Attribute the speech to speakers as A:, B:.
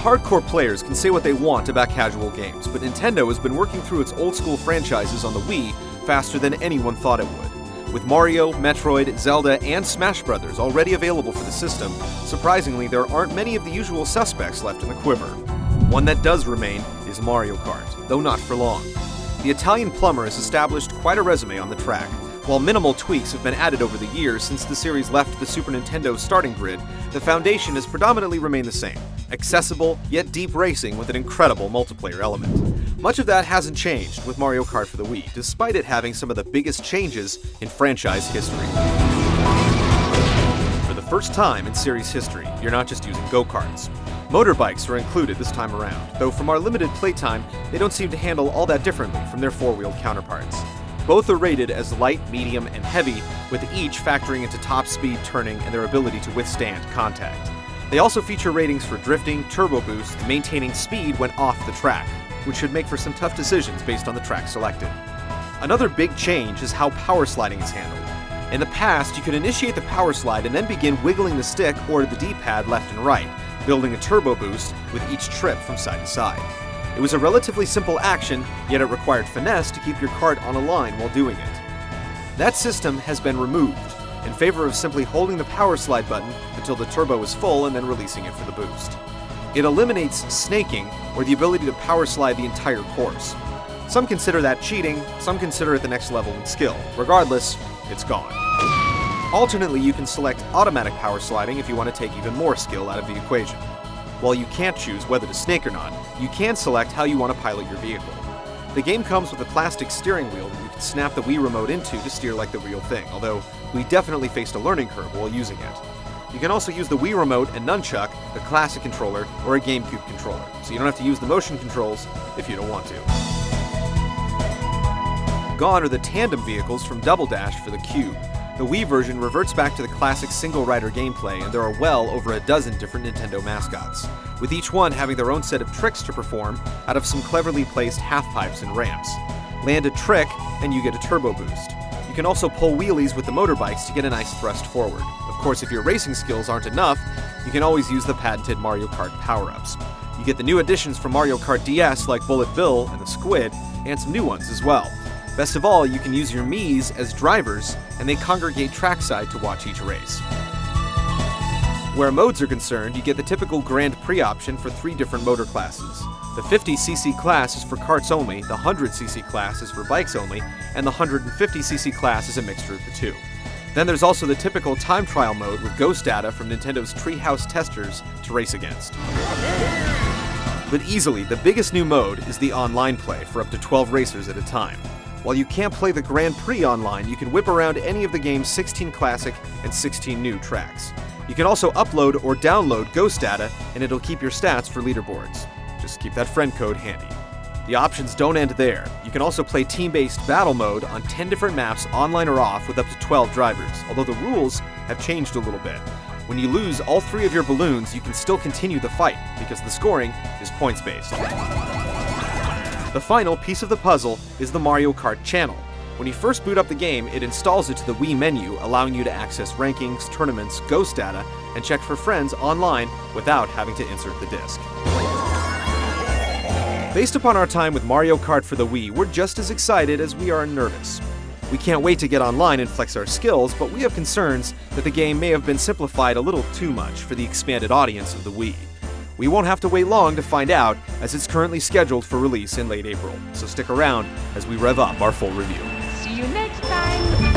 A: hardcore players can say what they want about casual games, but Nintendo has been working through its old-school franchises on the Wii faster than anyone thought it would. With Mario, Metroid, Zelda, and Smash Bros. Already available for the system, surprisingly, there aren't many of the usual suspects left in the quiver. One that does remain is Mario Kart, though not for long. The Italian plumber has established quite a resume on the track. While minimal tweaks have been added over the years since the series left the Super Nintendo starting grid, the foundation has predominantly remained the same. Accessible, yet deep racing with an incredible multiplayer element. Much of that hasn't changed with Mario Kart for the Wii, despite it having some of the biggest changes in franchise history. For the first time in series history, you're not just using go-karts. Motorbikes are included this time around, though from our limited playtime, they don't seem to handle all that differently from their four-wheeled counterparts. Both are rated as light, medium, and heavy, with each factoring into top speed, turning, and their ability to withstand contact. They also feature ratings for drifting, turbo boost, and maintaining speed when off the track, which should make for some tough decisions based on the track selected. Another big change is how power sliding is handled. In the past, you could initiate the power slide and then begin wiggling the stick or the D-pad left and right, building a turbo boost with each trip from side to side. It was a relatively simple action, yet it required finesse to keep your kart on a line while doing it. That system has been removed, in favor of simply holding the power slide button until the turbo is full and then releasing it for the boost. It eliminates snaking, or the ability to power slide the entire course. Some consider that cheating, some consider it the next level in skill. Regardless, it's gone. Alternately, you can select automatic power sliding if you want to take even more skill out of the equation. While you can't choose whether to snake or not, you can select how you want to pilot your vehicle. The game comes with a plastic steering wheel that you can snap the Wii remote into to steer like the real thing, although we definitely faced a learning curve while using it. You can also use the Wii remote and nunchuck, a classic controller, or a GameCube controller, so you don't have to use the motion controls if you don't want to. Gone are the tandem vehicles from Double Dash for the Cube. The Wii version reverts back to the classic single-rider gameplay, and there are well over a dozen different Nintendo mascots, with each one having their own set of tricks to perform out of some cleverly placed half-pipes and ramps. Land a trick, and you get a turbo boost. You can also pull wheelies with the motorbikes to get a nice thrust forward. Of course, if your racing skills aren't enough, you can always use the patented Mario Kart power-ups. You get the new additions from Mario Kart DS like Bullet Bill and the Squid, and some new ones as well. Best of all, you can use your Miis as drivers, and they congregate trackside to watch each race. Where modes are concerned, you get the typical Grand Prix option for 3 different motor classes. The 50cc class is for karts only, the 100cc class is for bikes only, and the 150cc class is a mixture of the two. Then there's also the typical time trial mode with ghost data from Nintendo's Treehouse testers to race against. But easily, the biggest new mode is the online play for up to 12 racers at a time. While you can't play the Grand Prix online, you can whip around any of the game's 16 classic and 16 new tracks. You can also upload or download ghost data, and it'll keep your stats for leaderboards. Just keep that friend code handy. The options don't end there. You can also play team-based battle mode on 10 different maps online or off with up to 12 drivers, although the rules have changed a little bit. When you lose all 3 of your balloons, you can still continue the fight, because the scoring is points-based. The final piece of the puzzle is the Mario Kart channel. When you first boot up the game, it installs it to the Wii menu, allowing you to access rankings, tournaments, ghost data, and check for friends online without having to insert the disc. Based upon our time with Mario Kart for the Wii, we're just as excited as we are nervous. We can't wait to get online and flex our skills, but we have concerns that the game may have been simplified a little too much for the expanded audience of the Wii. We won't have to wait long to find out, as it's currently scheduled for release in late April, so stick around as we rev up our full review.
B: See you next time!